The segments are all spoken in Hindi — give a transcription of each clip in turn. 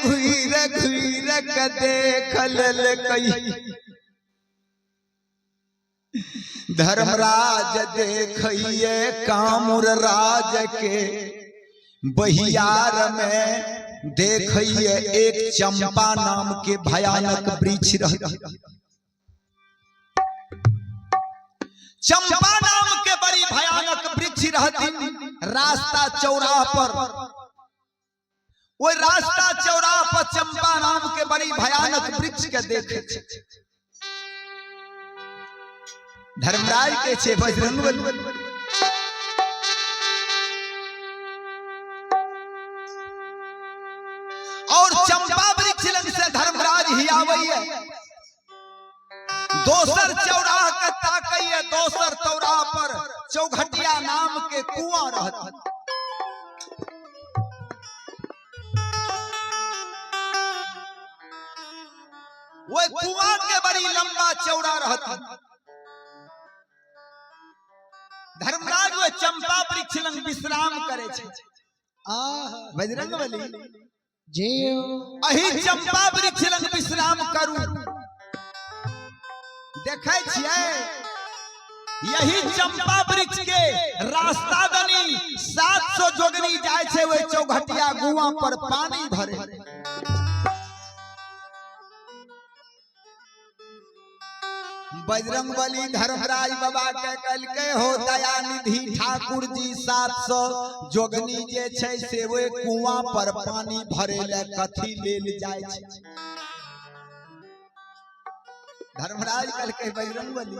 घुईर घुईर के देख लेल कई धर्मराज देखिए कामुर राज के बहियार में देखिए एक चंपा नाम के भयानक वृक्ष रहता। चंपा नाम के बड़ी भयानक वृक्ष रहती। रास्ता चौराहा पर, वो रास्ता चौराहा पर चंपा नाम के बड़ी भयानक वृक्ष के देखे धर्मराज के छे बजरंगबली और चंपा वृक्ष लग से धर्मराज ही आवैया। दोसर चौराहा के ताकैया, दोसर चौराहा पर चौघटिया नाम के कुआं रहता। वो कुआं के बड़ी लंबा चौड़ा रहता। धर्मराज वो चंपा वृक्ष लंग विश्राम करे छे। बजरंगबली जी अही चंपा वृक्ष लंग विश्राम करू। देखे छिए यही चंपा वृक्ष के रास्ता दनी 700 जोगनी जाय छे वो चौघटिया कुआं पर पानी भरे। बजरंगबली धर्मराज बाबा के कल के हो दया निधि ठाकुर जी 700 जोगनी जे छै से वो कुआं पर पानी भरे ले कथी लेल जाय छै। धर्मराज कल के बजरंगबली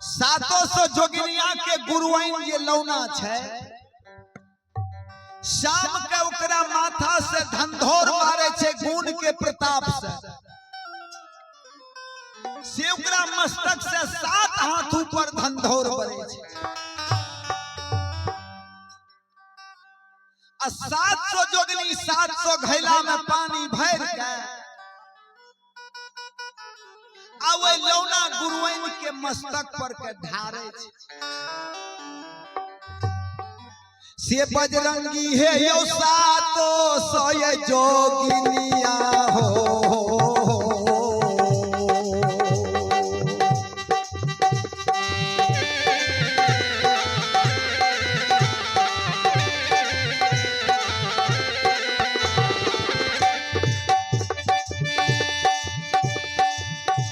700 जोगनिया के गुरुआइन जे लौना छै, शाम के ओकरा माथा से धंधोर मारे छे गुण के प्रताप से ओकरा मस्तक से 7 हाथ ऊपर धंधोर पड़े छे। 700 जोगनी 700 घैला में पानी भर के आवे लौना गुरुआइन के मस्तक पर के ढारे छे। से बजरंगी है यो 700 जोगिनिया हो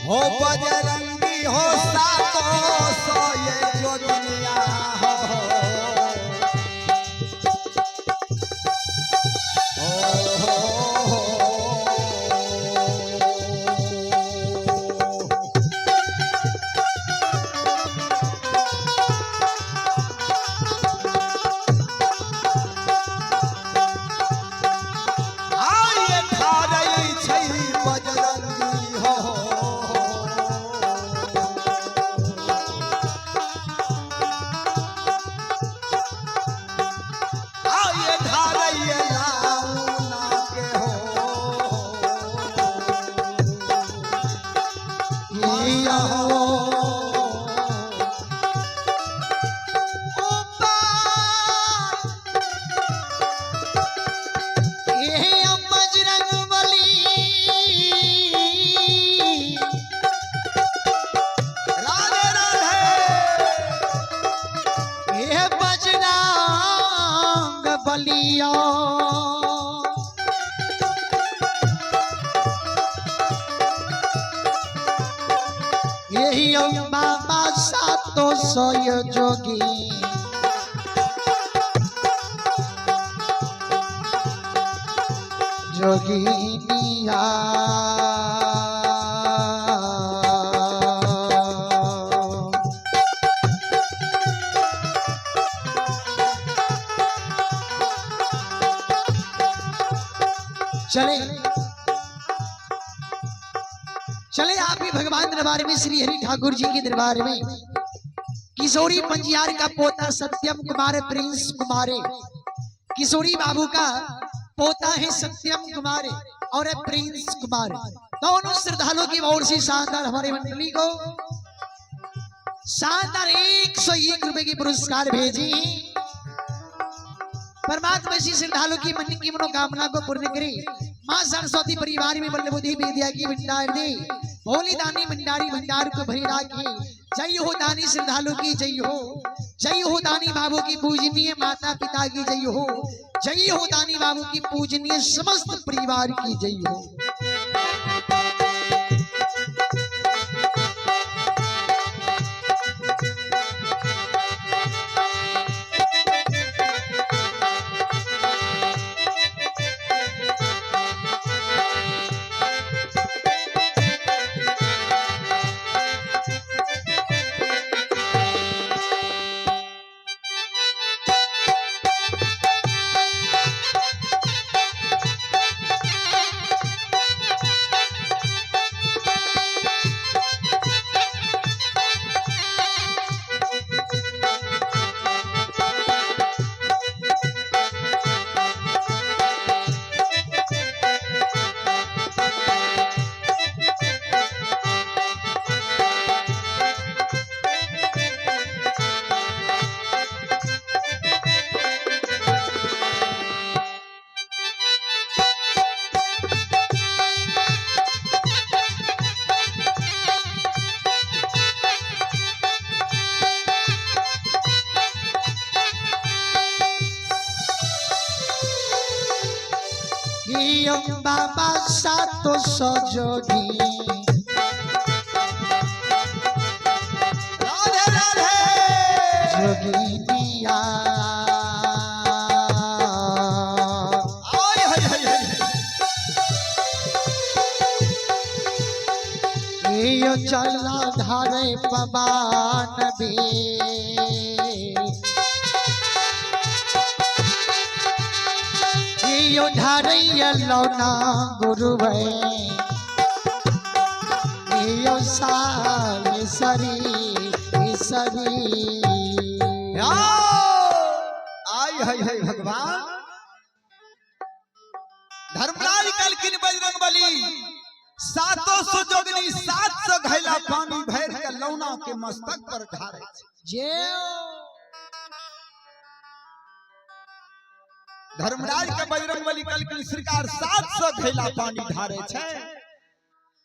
हो बजरंगी हो 700 जोगिनिया हो आये खारई छै बजरंगी हो यही बाबा 700 जोगी जोगिनिया चले चले आप भी भगवान दरबार में श्री हरि ठाकुर जी के दरबार में किशोरी पंजियार का पोता सत्यम कुमार प्रिंस कुमारे, किशोरी बाबू का पोता है सत्यम कुमार और प्रिंस कुमार। दोनों श्रद्धालुओं की ओर से शानदार हमारे मंडली को शानदार 101 रुपए की पुरस्कार भेजी। परमात्मा इसी श्रद्धालु की मन की मनोकामना को पूर्ण करे। माँ सरस्वती परिवार में बल्लभ बुद्धि विद्या की भंडार दे, भोली दानी भंडारी भंडार को भरी राखे। जय हो दानी श्रद्धालु की जय हो, जय हो दानी बाबू की पूजनीय माता पिता की जय हो, जय हो दानी बाबू की पूजनीय समस्त परिवार की जय हो। बाबा सातो सजोगी राधे राधे जोगिनिया आय हाय हाय हाय यो चला धारे पवन भी यो धारैया लौना गुरुवे यो साले सरी सरी आय हाय हाय भगवान। धर्मराज कलकिन बजरंग बली 700 जोगनी 700 घैला पानी भर के लौना के मस्तक पर ढारे जे धर्मराज के बजरंग बली कलकिन सरकार 700 घैला पानी ढारे छे।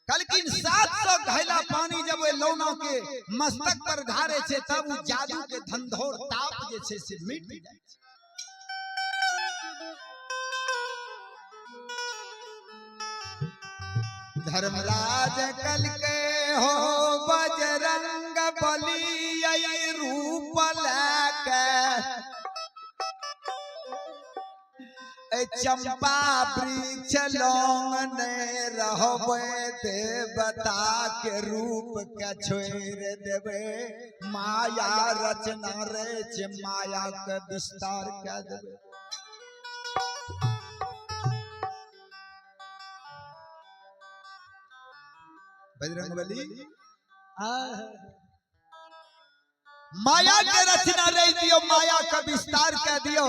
कलकिन 700 घैला पानी जब वे लौना के मस्तक पर ढारे छे तब वो जादू के धंधोर ताप जे छे से मिट जाय छे। धर्मराज कल के हो बजरंग बली आई रूप लाके चंपा वृक्ष लौंगने रहबे देवता के रूप के छोड़ देवे माया रचना रे छे माया के विस्तार के देवे। बजरंग बली माया के रचना रे दियो माया का विस्तार कर दियो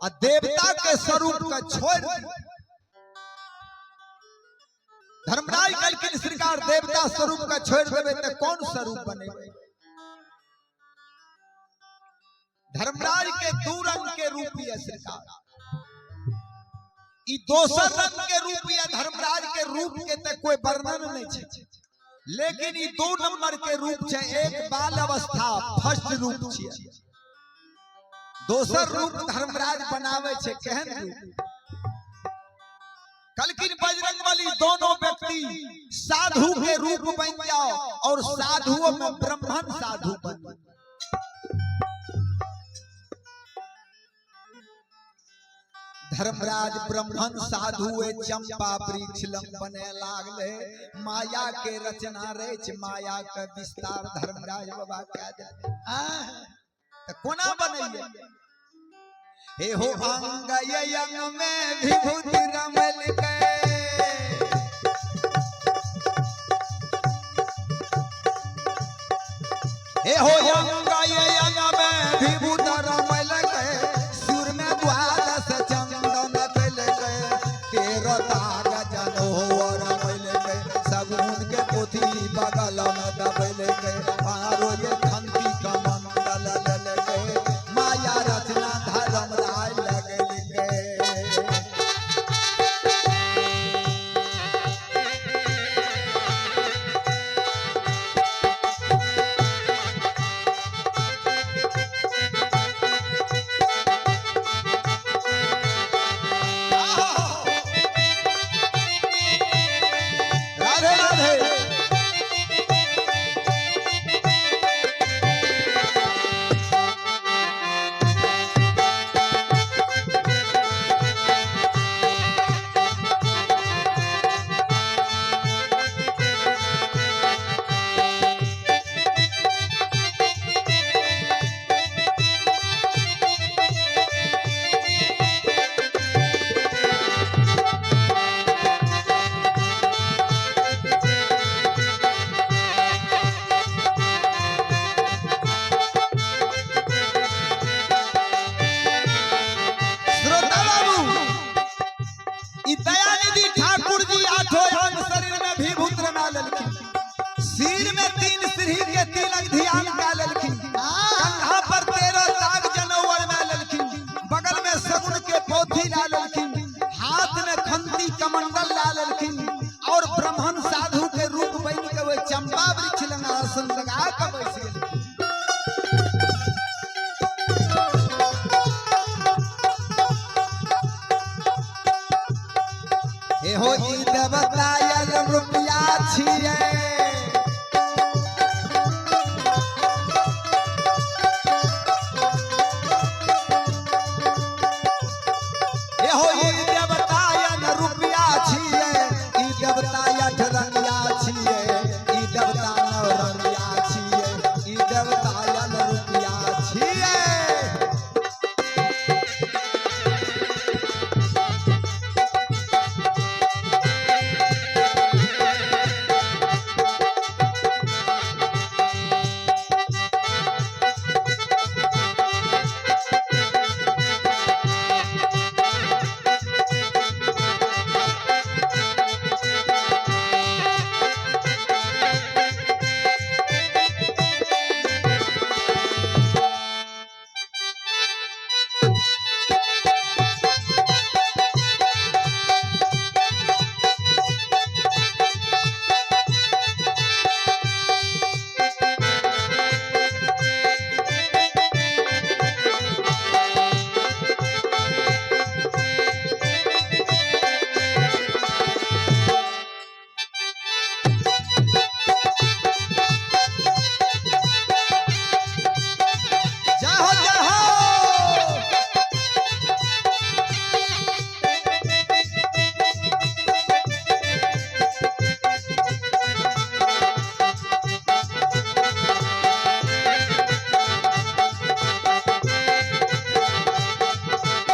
और देवता के स्वरूप का छोड़। धर्मराज कलकिन सरकार देवता स्वरूप का छोड़ देवे तो कौन स्वरूप बनेगा। धर्मराज के दो रंग के रूप है सरकार, ई दोसर रंग के रूप है धर्मराज के रूप के तो कोई वर्णन नहीं छे, लेकिन ई 2 नंबर के रूप छे। एक बाल अवस्था फर्स्ट रूप छे, दोसर रूप धर्मराज बनावे छे केहन रूप। कलकिन बजरंग बली दोनों व्यक्ति साधु के रूप बन जाओ और साधुओं में ब्राह्मण साधु बन। धर्मराज ब्राह्मण साधु चंपा वृक्ष बने लागले माया के रचना रे माया का विस्तार धर्मराज बाबा कह दे तो कोना बनैये। हे हो अंग यंग में विभूति रमल के हे हो अंग यंग में विभूति रमल के सुर में द्वादश चंदन तल के 13 तार जनो रमल के सगुन के पोथी बगल में दबल के आरो ये खंती का मंडल लल के माया रचना धर्मराज लगे ई दयानिधि ठाकुर जी आठों अंग शरीर में विभूत रमा लेलखिन, सिर में 3 श्री के तिलक ध्यान का लेलखिन, कंधा पर 13 दाग जनौर में लेलखिन, बगल में सगुन के पोथी ला लेलखिन, हाथ में खंती कमंडल ला लेलखिन और ब्राह्मण साधु के रूप बन के वो चंपा वृक्ष लंग आसन लगा के बैठ गेलखिन। एहो ई देवता यल रुपया छिए, एहो ई देवता यल रुपया छिए, ई देवता यठ रंगिया छिए, ई देवता नव रंगिया छिए, ई देवता यल रुपया छिए।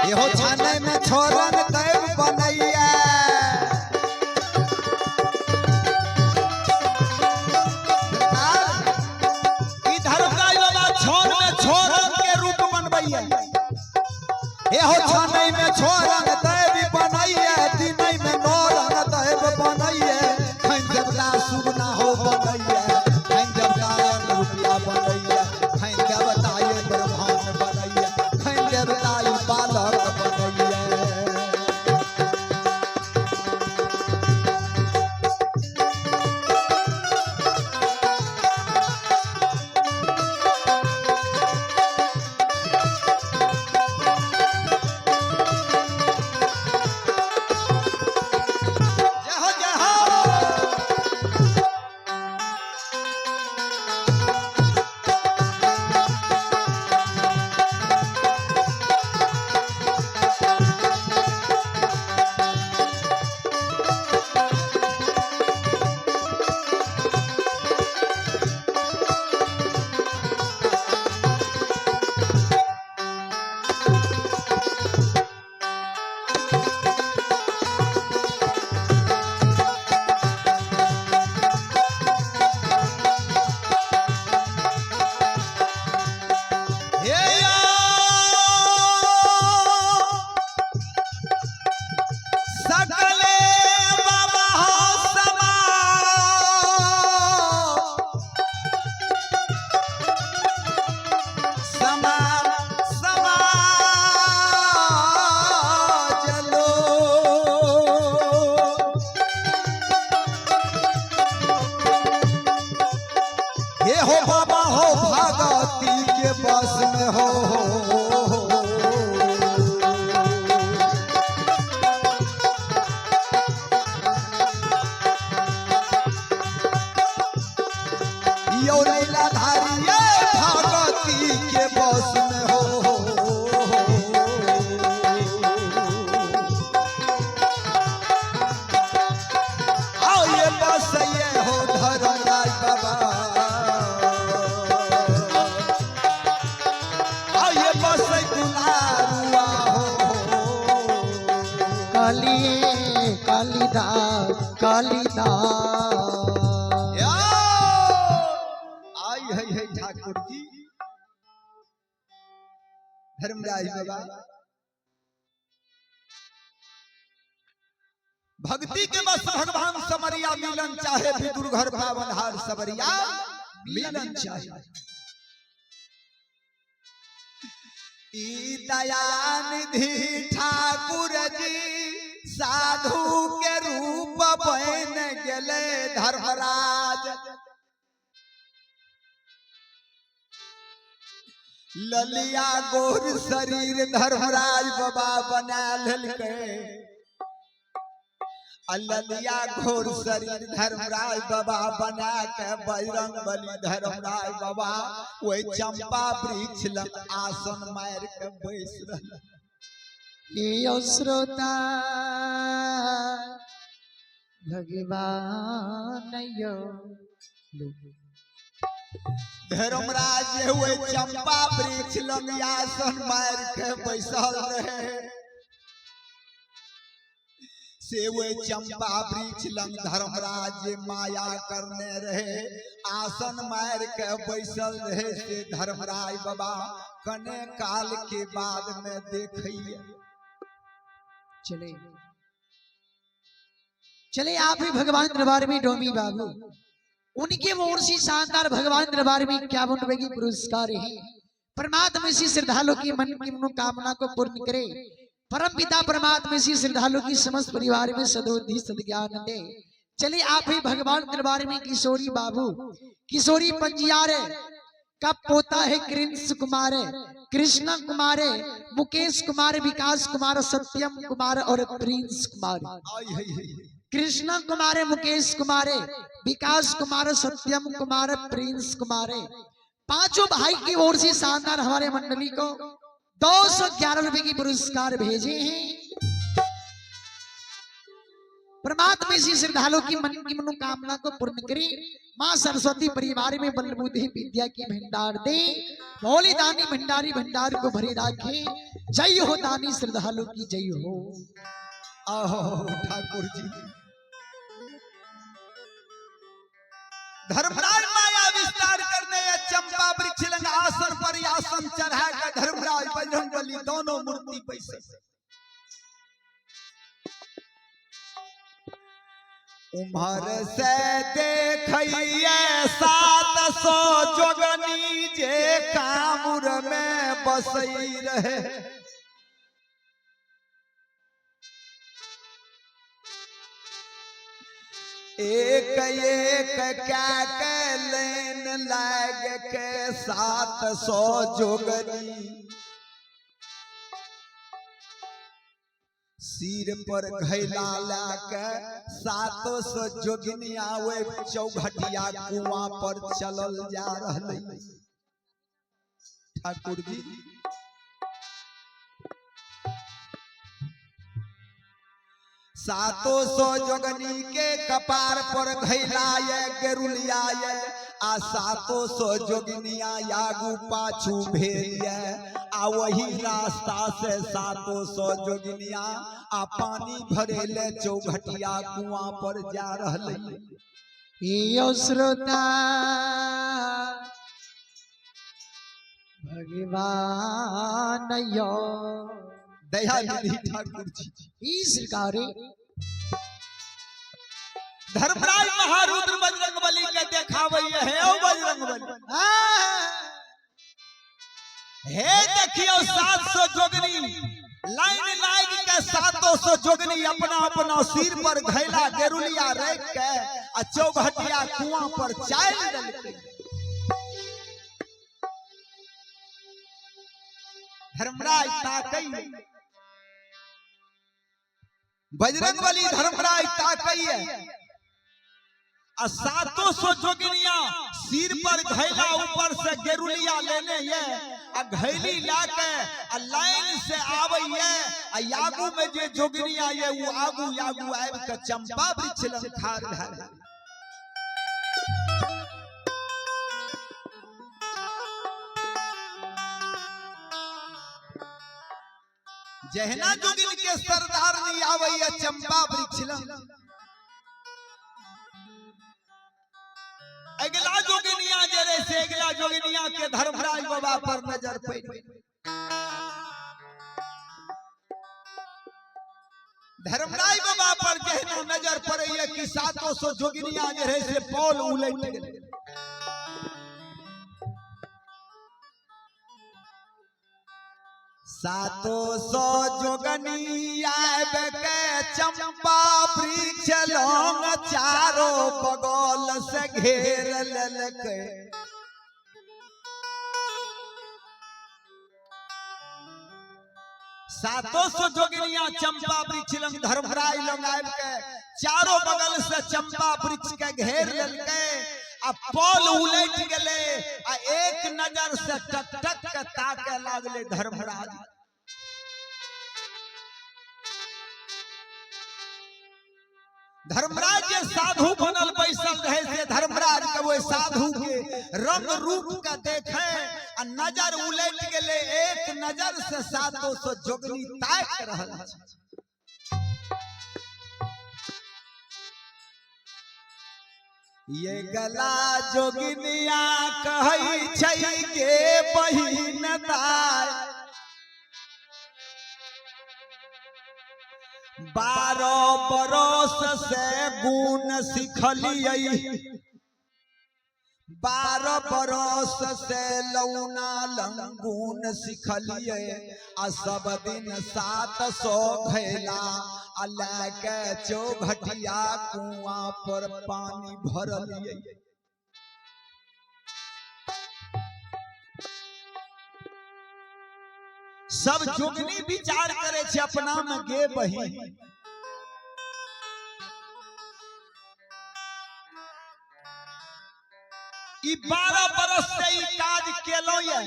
एहो छाने में छोरन देव बनैया, इधर बाबा छोर में छोरन के रूप बनबैया। एहो छाने में छोरन देव बनैया, दिनै में नौरन देव बनैया, खैन देवता सुगना हो बनैया, खैन देवता रुपया बनैया, खैन देवता ब्रह्मांड बनैया, खैन देवता बालक बनैया। कालिदास आई है ठाकुर जी धर्मराज बाबा भक्ति के बस भगवान समरिया मिलन चाहे विदुर घर पावन हार सबरिया मिलन चाहे। ई दयानिधि ठाकुर जी साधु के रूप बन गेले धर्मराज। ललिया गोर शरीर धर्मराज बाबा बना लेलकै। ललिया घोर शरीर धर्मराज बाबा बना के बजरंग बली धर्मराज बाबा वही चंपा वृक्ष लग आसन मार के बैस ये श्रोता भगवान यो धर्मराज हुए चंपा वृक्ष लग आसन मार के बैसल रहे। से वे चंपा वृक्ष लंग धर्मराज माया करने रहे आसन मार के बैसल रहे। से धर्मराज बाबा कने काल के बाद में देखिए। चले चले आप ही भगवान दरबार में डोमी बाबू उनके ओर से शानदार भगवान दरबार में क्या बनवेगी पुरस्कार है। परमात्मा इसी श्रद्धालु की मन की मनोकामना को पूर्ण करे। परम पिता परमात्मा इसी श्रद्धालु की समस्त परिवार में सदबुद्धि सद्ज्ञान दे। चलिए आप ही भगवान दरबार में किशोरी बाबू किशोरी पंजियार का पोता है कृष्ण कुमार कृष्ण कुमार मुकेश कुमार विकास कुमार सत्यम कुमार और प्रिंस कुमार। कृष्ण कुमार मुकेश कुमार विकास कुमार सत्यम कुमार प्रिंस कुमार पांचों भाई की ओर से शानदार हमारे मंडली को 211 रुपए की पुरस्कार भेजे हैं। परमात्मा इसी श्रद्धालु की मन की मनोकामना को पूर्ण करे। मां सरस्वती परिवार में बल बुद्धि विद्या की भंडार दे। भोले दानी भंडारी भंडार को भरे राखे। जय हो दानी श्रद्धालु की जय हो। आहो ठाकुर जी धर्मराज माया विस्तार करने चंपा वृक्ष लंग आसन पर आसन चढ़ा कर धर्मराज बजरंग बली दोनों मूर्ति पैसे उम्र से देखिए 700 जोगनी जे कामुर में बसई रहे। एक एक क्या के लेन लाग के 700 जोगनी सिर पर घैला लाके 700 जोगिनी आवे चौघटिया कुआं पर चलल जा रहले। ठाकुर जी 700 जोगनी के कपार पर घैलाए गेरुलियाए आ 700 जोगनिया यागू पाछू भेलिए आ वही रास्ता से 700 जोगनिया आ पानी भरेले चौघटिया कुआं पर जा रहले। यो श्रोता भगवान यो दयानिधि ठाकुर जी ई सरकारे धर्मराज महारुद्र बजरंग बली के देखावे है। ओ बजरंग बली हे देखियो 700 जोगनी लाइन लाइन के 700 जोगनी अपना अपना सिर पर घैला गेरुलिया रख के आ चौघटिया कुआं पर चाल देलकै। धर्मराज ताकैए बजरंग बली धर्मराज ताकैए आ 700 जोगिनिया सिर पर घैला ऊपर से गेरुलिया लेने ये आ घैली लाके आ लाइन से आवे ये आ यागू में जे जोगिनिया ये वो आगू यागू आब के चंपा वृक्ष लंग ठाड़ भेल। जहना जोगिन के सरदार नहीं आवे ये चंपा वृक्ष लंग अगला जोगिनिया जरे से अगला जोगिनिया के धर्मराज बाबा पर नजर पड़ी। धर्मराज बाबा पर जहना एना नजर पड़े कि 700 जोगिनिया जे रहे से पौल उलट गेले। सातो सौ जोगनिया के चंपा वृक्ष लौंग चारों बगल से घेर लेलकै। सातों सौ जोगिनिया चंपा वृक्ष लंग धर्मराज लंग आबि के चारों बगल से चंपा वृक्ष के घेर लेलकै। आ पौल उलट गेले आ एक नजर से टक टक के ताके लागले धर्मराज। धर्मराज के साधु बनल बैसल रहे से धर्मराज के वो साधु के रंग रूप का देखे आ नजर उलट गेले। एक नजर से 700 जोगनी ताक रहल छै। ये गला जोगिनिया कहै छै के बहिन दाय 12 बरस से गुण सिखलियै। 12 बरस से लौना लंगुन सिखलियै। आ सब दिन 700 भैला आ लाके चौघटिया कुआं पर पानी भरलियै। सब जोगनी विचार करे छे अपना में गे बहिन। ई 12 बरस से ई काज केलो ये,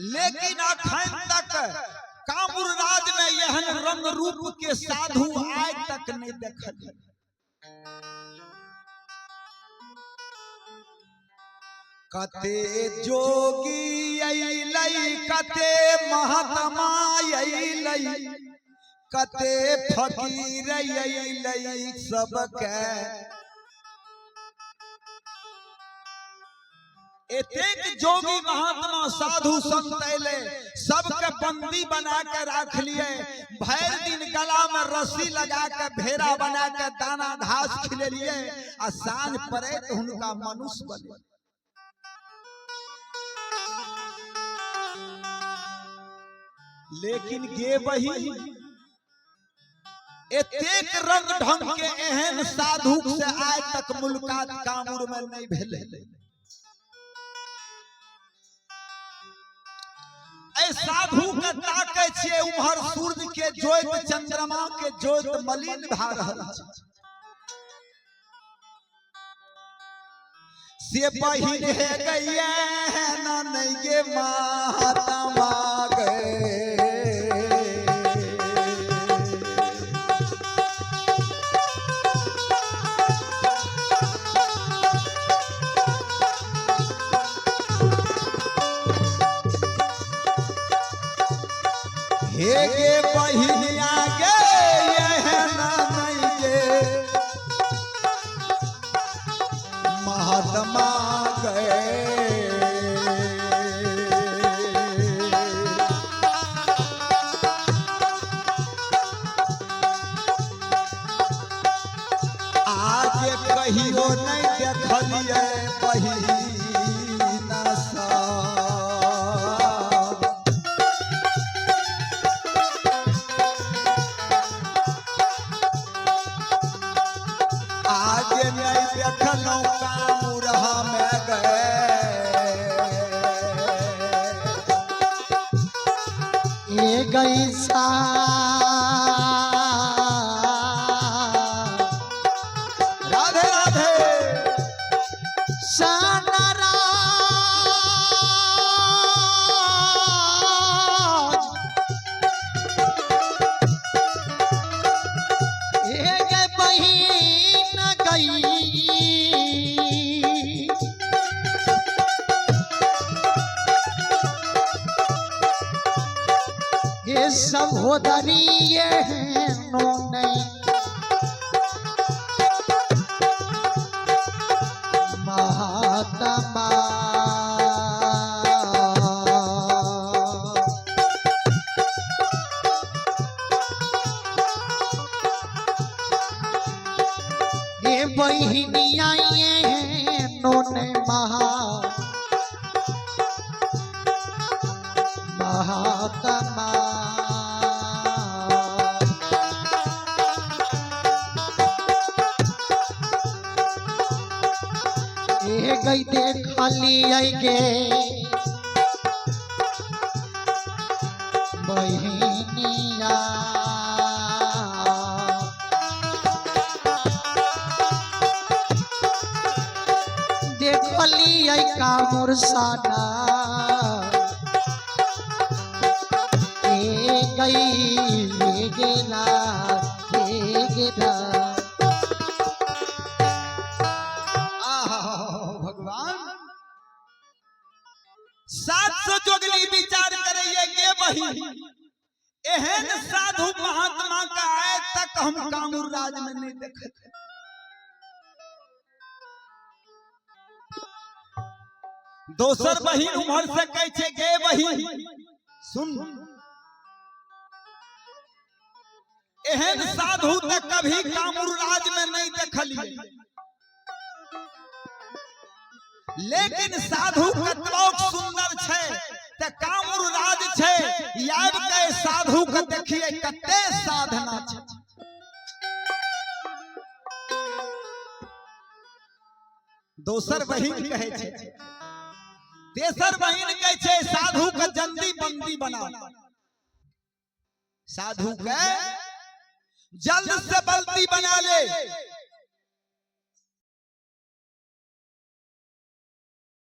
लेकिन अखन तक कामुर राज में यहन रंग रूप के साधु आज तक नहीं देखल। कते जोगी अइलै कते महात्मा अइलै कते फकीर अइलै सबके। एतेक जोगी महात्मा साधु संत अइले सबके बंदी बना के रख लिए। भर दिन गला में रस्सी लगा के भेड़ा बना के दाना घास खिलेलिए आ सांझ पड़े तो उनका मनुष्य बने। लेकिन गे बहिन एतेक रंग ढंग के एहन साधु से आज तक मुलाकात कामुर में नहीं भेले। ए साधु के ताके छिए उम्हर सूर्य के ज्योत चंद्रमा के ज्योत मलिन भा रहल छै। से बहिन हे गइया ना नहीं गे महात्मा गए। हे गे बहिनिया गे यहना नहीं गे महात्मा गए। आज कहियो नहीं देखलिए बहिन गई सा राधे राधे सहोदरी नो नहीं महात्मा ए बहिनिया ये नोने महात्मा ए गई देख खाली आई गे बहिनिया देखली आई का मुरसाना ए गई गेला गेला भगवान 700 जोगली विचार करिए गे बही एहन साधु महात्मा का आए तक हम कामूर राज में नहीं देखे दोसर बहिन उम्र से कहे छे गे बही सुन एहन साधु तक कभी कामूर राज में नहीं देखलिए लेकिन साधु कतलोक सुंदर छे त कामूर राज छे याद के साधु के देखिए कते साधना छे दोसर बहिन कहे छे तेसर बहिन कहे छे साधु के जल्दी बंदी बना साधु के जल्द से बंदी बना ले